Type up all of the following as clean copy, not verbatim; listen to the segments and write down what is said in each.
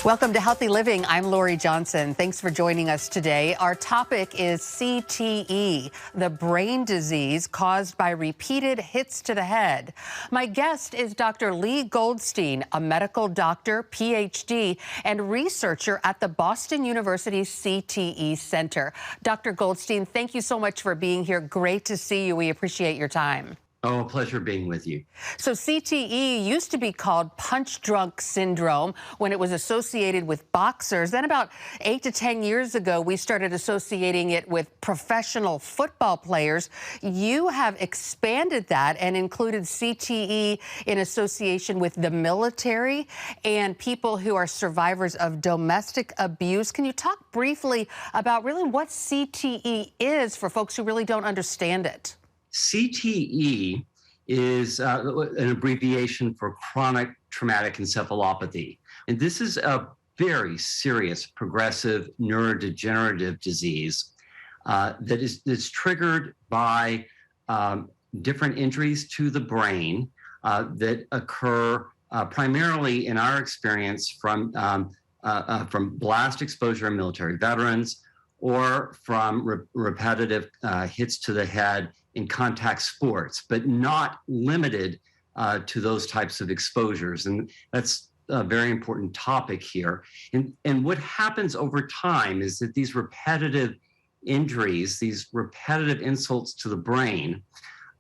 Welcome to Healthy Living. I'm Lori Johnson. Thanks for joining us today. Our topic is CTE, the brain disease caused by repeated hits to the head. My guest is Dr. Lee Goldstein, a medical doctor, PhD, and researcher at the Boston University CTE Center. Dr. Goldstein, thank you so much for being here. Great to see you. We appreciate your time. Oh, a pleasure being with you. So CTE used to be called punch-drunk syndrome when it was associated with boxers. Then about 8 to 10 years ago, we started associating it with professional football players. You have expanded that and included CTE in association with the military and people who are survivors of domestic abuse. Can you talk briefly about really what CTE is for folks who really don't understand it? CTE is an abbreviation for chronic traumatic encephalopathy. And this is a very serious progressive neurodegenerative disease that's triggered by different injuries to the brain that occur primarily, in our experience, from blast exposure in military veterans or from repetitive hits to the head in contact sports, but not limited to those types of exposures. And that's a very important topic here. And what happens over time is that these repetitive injuries, these repetitive insults to the brain,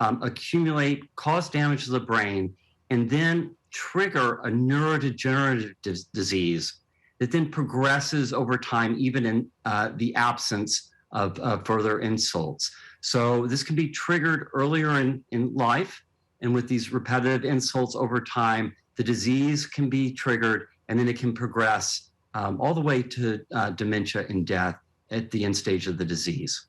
accumulate, cause damage to the brain, and then trigger a neurodegenerative disease that then progresses over time, even in the absence of further insults. So this can be triggered earlier in life, and with these repetitive insults over time, the disease can be triggered, and then it can progress all the way to dementia and death at the end stage of the disease.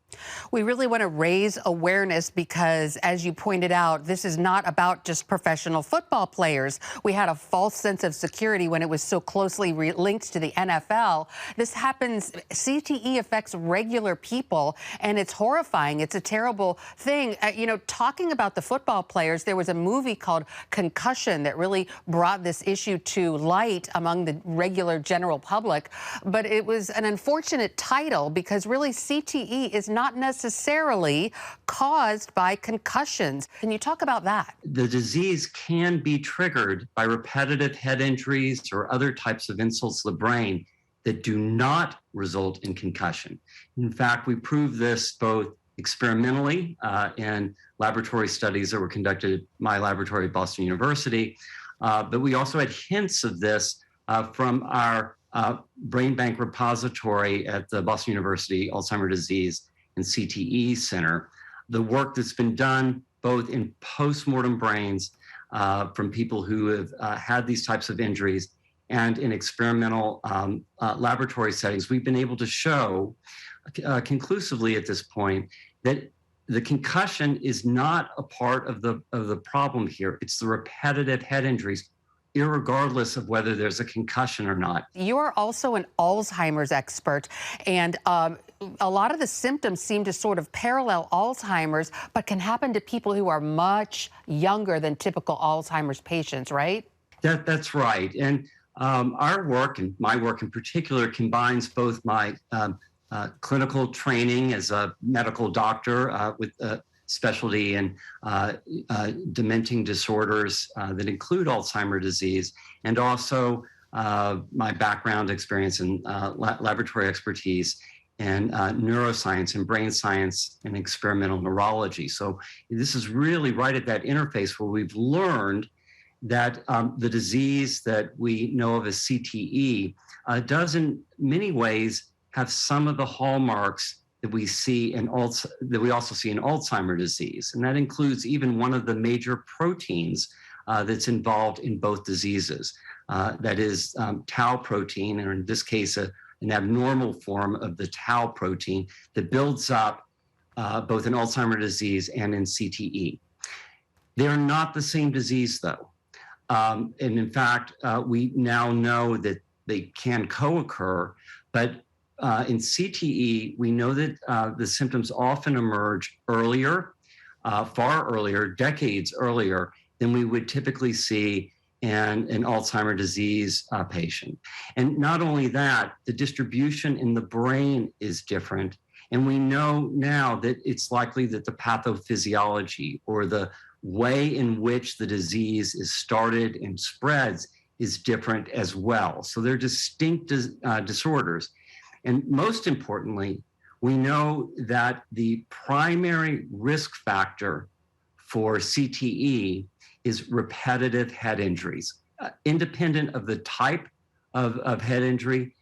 We really want to raise awareness because, as you pointed out, this is not about just professional football players. We had a false sense of security when it was so closely linked to the NFL. This happens, CTE affects regular people, and it's horrifying. It's a terrible thing. Talking about the football players, there was a movie called Concussion that really brought this issue to light among the regular general public. But it was an unfortunate title because really CTE is not necessarily caused by concussions. Can you talk about that? The disease can be triggered by repetitive head injuries or other types of insults to the brain that do not result in concussion. In fact, we proved this both experimentally in laboratory studies that were conducted at my laboratory at Boston University, but we also had hints of this from our brain bank repository at the Boston University Alzheimer's Disease and CTE Center. The work that's been done both in postmortem brains from people who have had these types of injuries and in experimental laboratory settings, we've been able to show conclusively at this point that the concussion is not a part of the problem here. It's the repetitive head injuries, irregardless of whether there's a concussion or not. You are also an Alzheimer's expert, and a lot of the symptoms seem to sort of parallel Alzheimer's, but can happen to people who are much younger than typical Alzheimer's patients, right? That's right. And our work, and my work in particular, combines both my clinical training as a medical doctor with specialty in dementing disorders that include Alzheimer's disease, and also my background experience in laboratory expertise and neuroscience and brain science and experimental neurology. So this is really right at that interface where we've learned that the disease that we know of as CTE does in many ways have some of the hallmarks that we see that we also see in Alzheimer's disease. And that includes even one of the major proteins that's involved in both diseases. That is tau protein, or in this case, an abnormal form of the tau protein that builds up both in Alzheimer's disease and in CTE. They are not the same disease, though. And in fact, we now know that they can co-occur, but in CTE, we know that the symptoms often emerge earlier, far earlier, decades earlier than we would typically see and an Alzheimer's disease patient. And not only that, the distribution in the brain is different. And we know now that it's likely that the pathophysiology, or the way in which the disease is started and spreads, is different as well. So they're distinct disorders. And most importantly, we know that the primary risk factor for CTE is repetitive head injuries. Independent of the type of head injury,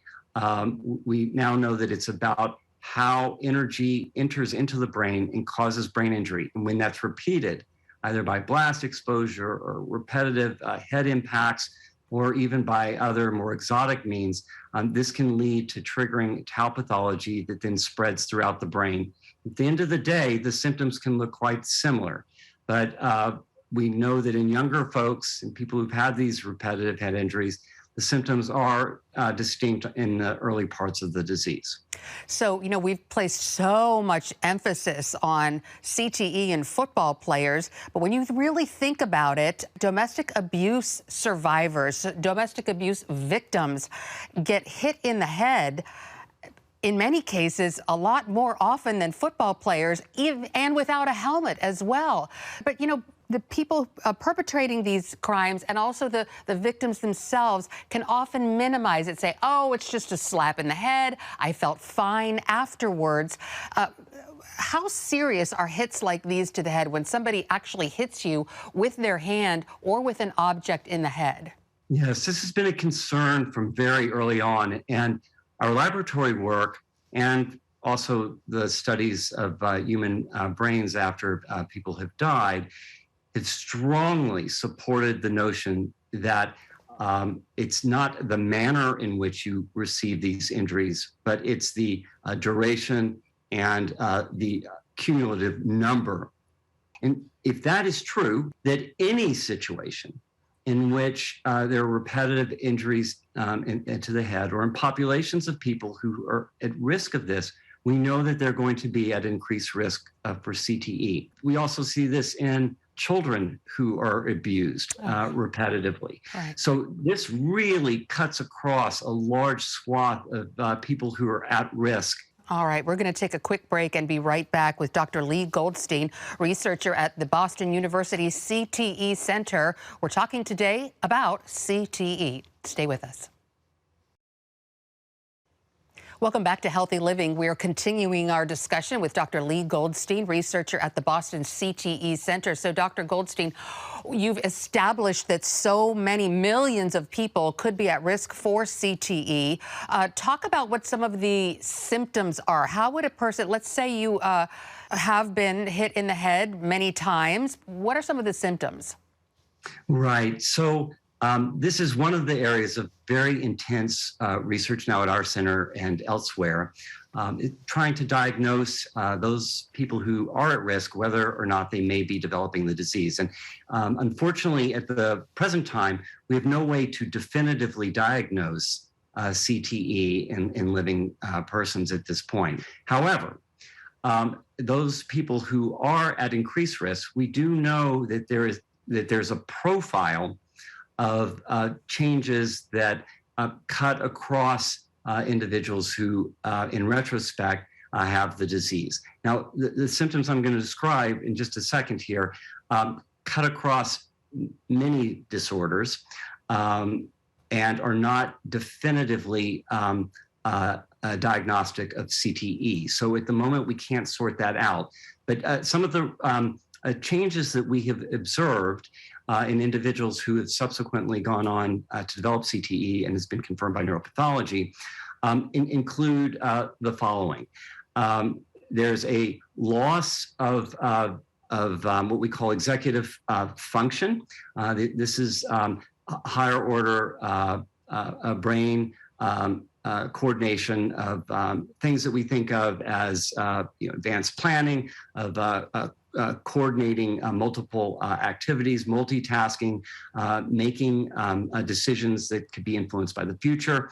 we now know that it's about how energy enters into the brain and causes brain injury. And when that's repeated, either by blast exposure or repetitive head impacts, or even by other more exotic means, this can lead to triggering tau pathology that then spreads throughout the brain. At the end of the day, the symptoms can look quite similar, but we know that in younger folks and people who've had these repetitive head injuries, the symptoms are distinct in the early parts of the disease. So, we've placed so much emphasis on CTE in football players, but when you really think about it, domestic abuse survivors, domestic abuse victims get hit in the head, in many cases, a lot more often than football players, and without a helmet as well. But, the people perpetrating these crimes and also the victims themselves can often minimize it, say, oh, it's just a slap in the head. I felt fine afterwards. How serious are hits like these to the head when somebody actually hits you with their hand or with an object in the head? Yes, this has been a concern from very early on. And our laboratory work and also the studies of human brains after people have died, it strongly supported the notion that it's not the manner in which you receive these injuries, but it's the duration and the cumulative number. And if that is true, that any situation in which there are repetitive injuries into the head, or in populations of people who are at risk of this, we know that they're going to be at increased risk for CTE. We also see this in children who are abused repetitively. Right. So this really cuts across a large swath of people who are at risk. All right, we're going to take a quick break and be right back with Dr. Lee Goldstein, researcher at the Boston University CTE Center. We're talking today about CTE. Stay with us. Welcome back to Healthy Living. We are continuing our discussion with Dr. Lee Goldstein, researcher at the Boston CTE Center. So, Dr. Goldstein, you've established that so many millions of people could be at risk for CTE. Talk about what some of the symptoms are. How would a person, let's say you have been hit in the head many times, what are some of the symptoms? Right. So, this is one of the areas of very intense research now at our center and elsewhere, trying to diagnose those people who are at risk, whether or not they may be developing the disease. And unfortunately, at the present time, we have no way to definitively diagnose CTE in living persons at this point. However, those people who are at increased risk, we do know that there's a profile of changes that cut across individuals who, in retrospect, have the disease. Now, the symptoms I'm going to describe in just a second here cut across many disorders and are not definitively diagnostic of CTE. So at the moment, we can't sort that out. But some of the changes that we have observed in individuals who have subsequently gone on to develop CTE and has been confirmed by neuropathology include the following. There's a loss of what we call executive function. This is higher order brain coordination of things that we think of as advanced planning, of coordinating multiple activities, multitasking, making decisions that could be influenced by the future,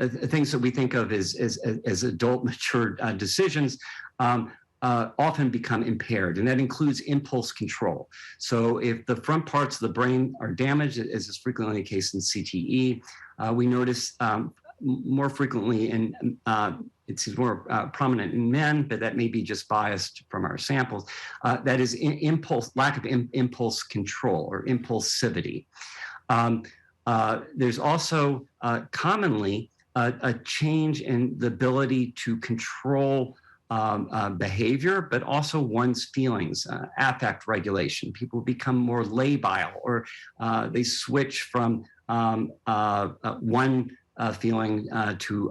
things that we think of as adult mature decisions, often become impaired, and that includes impulse control. So if the front parts of the brain are damaged, as is frequently the case in CTE, we notice more frequently in it's more prominent in men, but that may be just biased from our samples. That is lack of impulse control or impulsivity. There's also commonly a change in the ability to control behavior, but also one's feelings, affect regulation. People become more labile, or they switch from one feeling to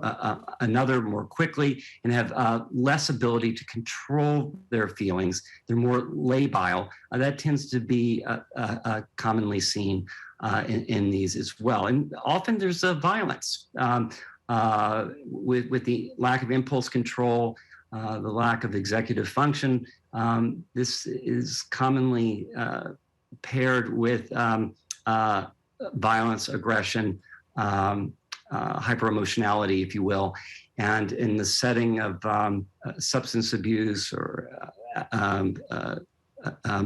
another more quickly, and have less ability to control their feelings. They're more labile. That tends to be commonly seen in these as well. And often there's a violence with the lack of impulse control, the lack of executive function. This is commonly paired with violence, aggression, hyperemotionality, if you will. And in the setting of substance abuse or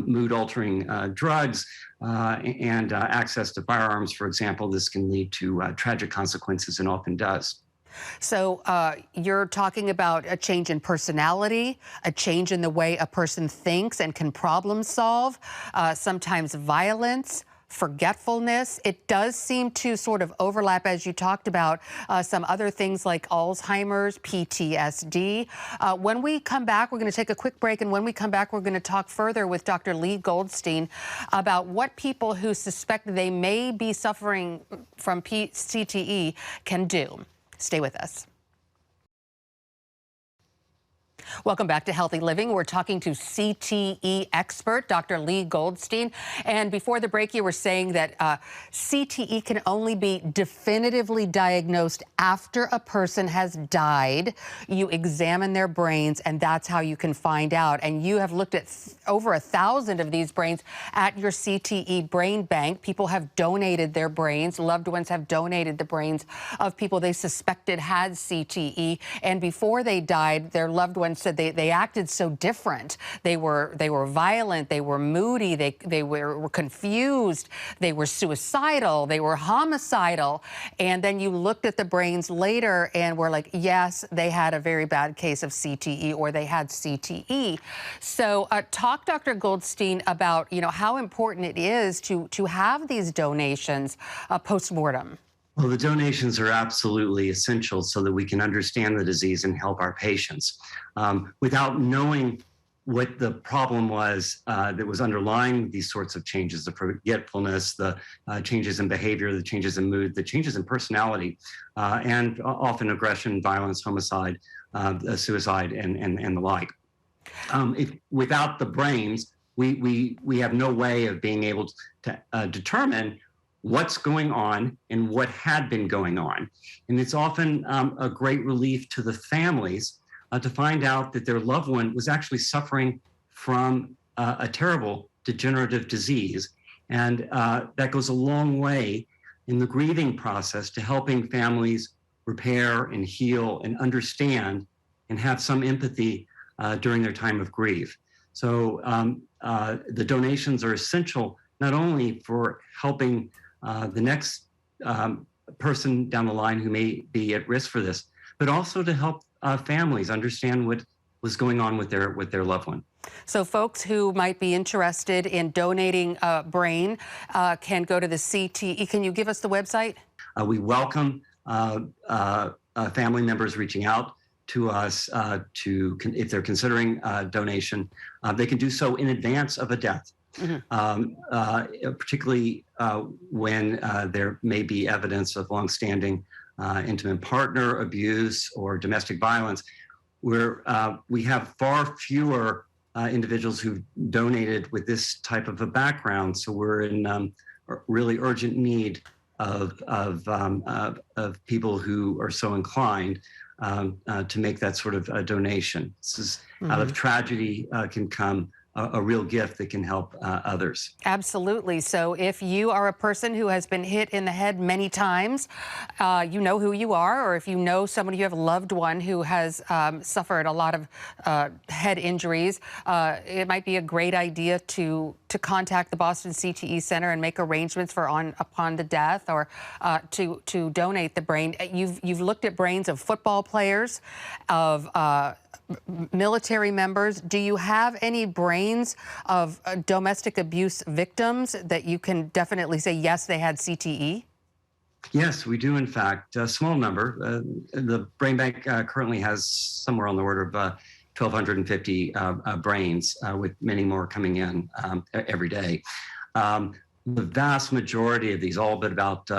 mood-altering drugs and access to firearms, for example, this can lead to tragic consequences, and often does. So you're talking about a change in personality, a change in the way a person thinks and can problem solve, sometimes violence, forgetfulness. It does seem to sort of overlap, as you talked about, some other things like Alzheimer's, PTSD. When we come back, we're going to take a quick break, and when we come back, we're going to talk further with Dr. Lee Goldstein about what people who suspect they may be suffering from CTE can do. Stay with us. Welcome back to Healthy Living. We're talking to CTE expert, Dr. Lee Goldstein. And before the break, you were saying that CTE can only be definitively diagnosed after a person has died. You examine their brains, and that's how you can find out. And you have looked at over 1,000 of these brains at your CTE brain bank. People have donated their brains. Loved ones have donated the brains of people they suspected had CTE. And before they died, their loved ones said they acted so different. They were violent, they were moody, they were confused, they were suicidal, they were homicidal. And then you looked at the brains later and were like, yes, they had a very bad case of CTE, or they had CTE. So talk, Dr. Goldstein, about how important it is to have these donations post-mortem. Well, the donations are absolutely essential so that we can understand the disease and help our patients. Without knowing what the problem was that was underlying these sorts of changes, the forgetfulness, the changes in behavior, the changes in mood, the changes in personality, and often aggression, violence, homicide, suicide, and the like. Without the brains, we have no way of being able to determine what's going on and what had been going on. And it's often a great relief to the families to find out that their loved one was actually suffering from a terrible degenerative disease. And that goes a long way in the grieving process to helping families repair and heal and understand and have some empathy during their time of grief. So the donations are essential not only for helping the next person down the line who may be at risk for this, but also to help families understand what was going on with their loved one. So folks who might be interested in donating a brain can go to the CTE. Can you give us the website? We welcome family members reaching out to us if they're considering donation. They can do so in advance of a death. Mm-hmm. Particularly when there may be evidence of longstanding intimate partner abuse or domestic violence, where we have far fewer individuals who've donated with this type of a background. So we're in really urgent need of people who are so inclined to make that sort of a donation. This is out of tragedy can come a real gift that can help others. Absolutely. So if you are a person who has been hit in the head many times, you know who you are, or if you know somebody, you have a loved one who has suffered a lot of head injuries, it might be a great idea to contact the Boston CTE Center and make arrangements for upon the death, or to donate the brain. You've looked at brains of football players, of military members. Do you have any brains of domestic abuse victims that you can definitely say, yes, they had CTE? Yes, we do, in fact. A small number. The brain bank currently has somewhere on the order of 1,250 brains, with many more coming in every day. The vast majority of these, all but about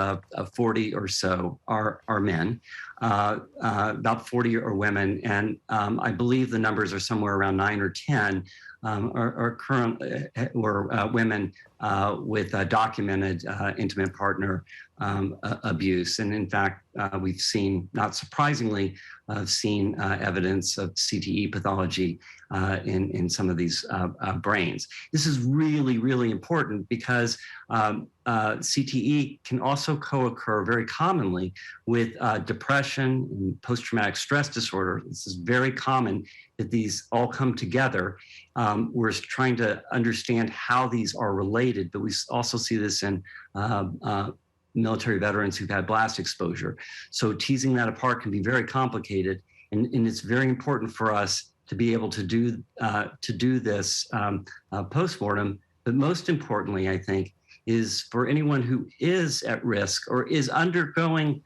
40 or so, are men. About 40 are women, and I believe the numbers are somewhere around 9 or 10 are current or women with documented intimate partner abuse. And in fact, we've seen, not surprisingly, evidence of CTE pathology in some of these brains. This is really, really important because CTE can also co-occur very commonly with depression and post-traumatic stress disorder. This is very common that these all come together. We're trying to understand how these are related, but we also see this in military veterans who've had blast exposure. So teasing that apart can be very complicated, and it's very important for us to be able to do this postmortem. But most importantly, I think, is for anyone who is at risk or is undergoing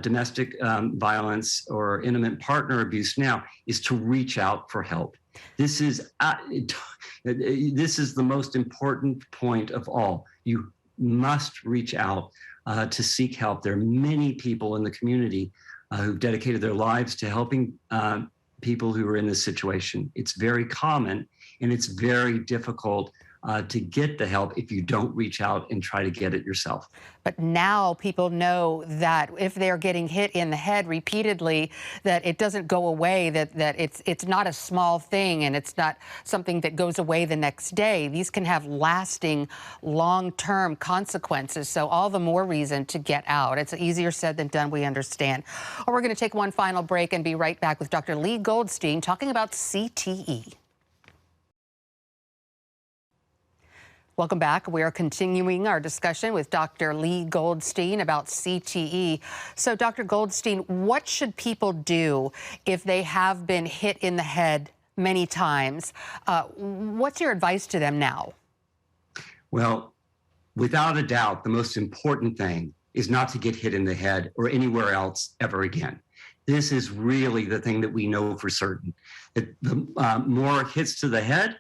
domestic violence or intimate partner abuse now, is to reach out for help. This is the most important point of all. You must reach out to seek help. There are many people in the community who've dedicated their lives to helping people who are in this situation. It's very common, and it's very difficult to get the help if you don't reach out and try to get it yourself. But now people know that if they're getting hit in the head repeatedly, that it doesn't go away, that it's not a small thing, and it's not something that goes away the next day. These can have lasting, long-term consequences. So all the more reason to get out. It's easier said than done, we understand. Well, we're going to take one final break and be right back with Dr. Lee Goldstein talking about CTE. Welcome back. We are continuing our discussion with Dr. Lee Goldstein about CTE. So, Dr. Goldstein, what should people do if they have been hit in the head many times? What's your advice to them now? Well, without a doubt, the most important thing is not to get hit in the head or anywhere else ever again. This is really the thing that we know for certain. That the more hits to the head,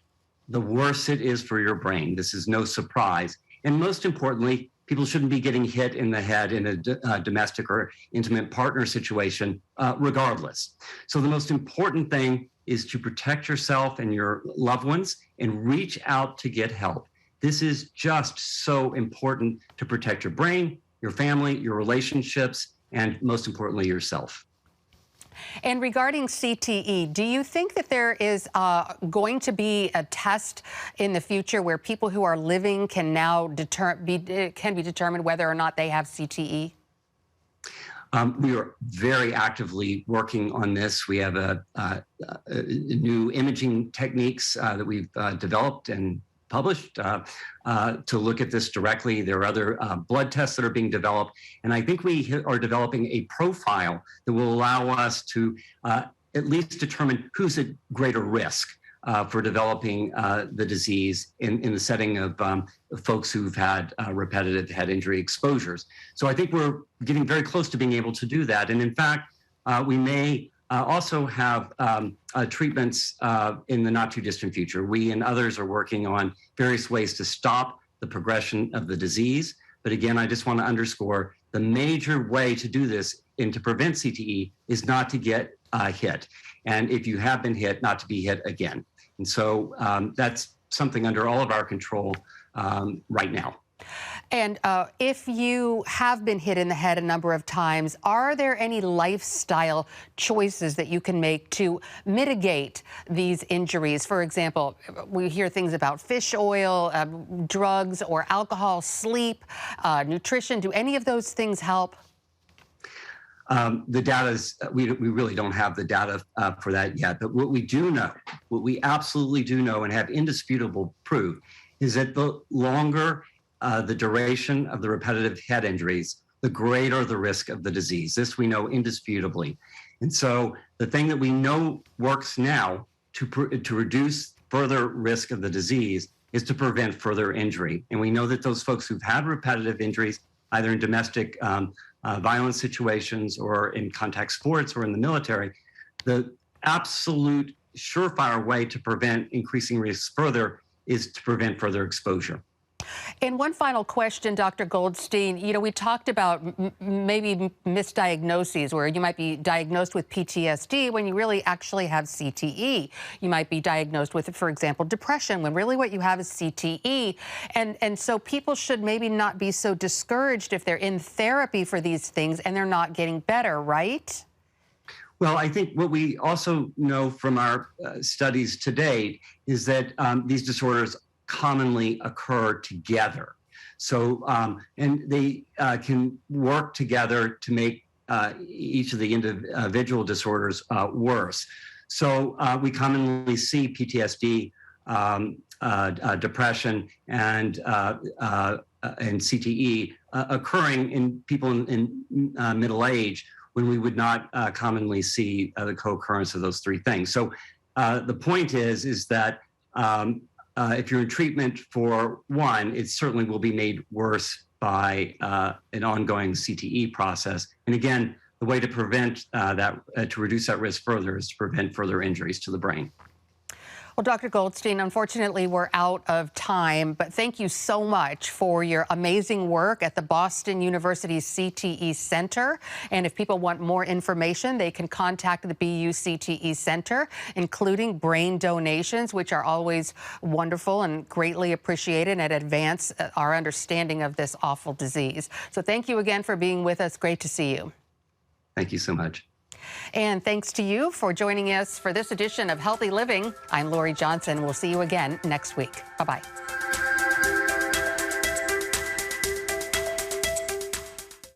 the worse it is for your brain. This is no surprise. And most importantly, people shouldn't be getting hit in the head in a domestic or intimate partner situation, regardless. So the most important thing is to protect yourself and your loved ones and reach out to get help. This is just so important to protect your brain, your family, your relationships, and most importantly, yourself. And regarding CTE, do you think that there is going to be a test in the future where people who are living can now be determined whether or not they have CTE? We are very actively working on this. We have new imaging techniques that we've developed and published to look at this directly. There are other blood tests that are being developed. And I think we are developing a profile that will allow us to at least determine who's at greater risk for developing the disease in the setting of folks who've had repetitive head injury exposures. So I think we're getting very close to being able to do that. And in fact, we may also have treatments in the not too distant future. We and others are working on various ways to stop the progression of the disease. But again, I just want to underscore the major way to do this and to prevent CTE is not to get hit. And if you have been hit, not to be hit again. And so that's something under all of our control right now. And if you have been hit in the head a number of times, are there any lifestyle choices that you can make to mitigate these injuries? For example, we hear things about fish oil, drugs or alcohol, sleep, nutrition. Do any of those things help? The data is, we really don't have the data for that yet. But what we do know, what we absolutely do know and have indisputable proof is that the longer the duration of the repetitive head injuries, the greater the risk of the disease. This we know indisputably. And so the thing that we know works now to reduce further risk of the disease is to prevent further injury. And we know that those folks who've had repetitive injuries, either in domestic violence situations or in contact sports or in the military, the absolute surefire way to prevent increasing risks further is to prevent further exposure. And one final question, Dr. Goldstein. You know, we talked about maybe misdiagnoses where you might be diagnosed with PTSD when you really actually have CTE. You might be diagnosed with, for example, depression when really what you have is CTE. And so people should maybe not be so discouraged if they're in therapy for these things and they're not getting better, right? Well, I think what we also know from our studies to date is that these disorders commonly occur together. So, and they can work together to make each of the individual disorders worse. So we commonly see PTSD, depression, and CTE occurring in people in middle age when we would not commonly see the co-occurrence of those three things. So the point is that if you're in treatment for one, it certainly will be made worse by an ongoing CTE process. And again, the way to prevent to reduce that risk further is to prevent further injuries to the brain. Well, Dr. Goldstein, unfortunately, we're out of time, but thank you so much for your amazing work at the Boston University CTE Center. And if people want more information, they can contact the BU CTE Center, including brain donations, which are always wonderful and greatly appreciated and advance our understanding of this awful disease. So thank you again for being with us. Great to see you. Thank you so much. And thanks to you for joining us for this edition of Healthy Living. I'm Lori Johnson. We'll see you again next week. Bye-bye.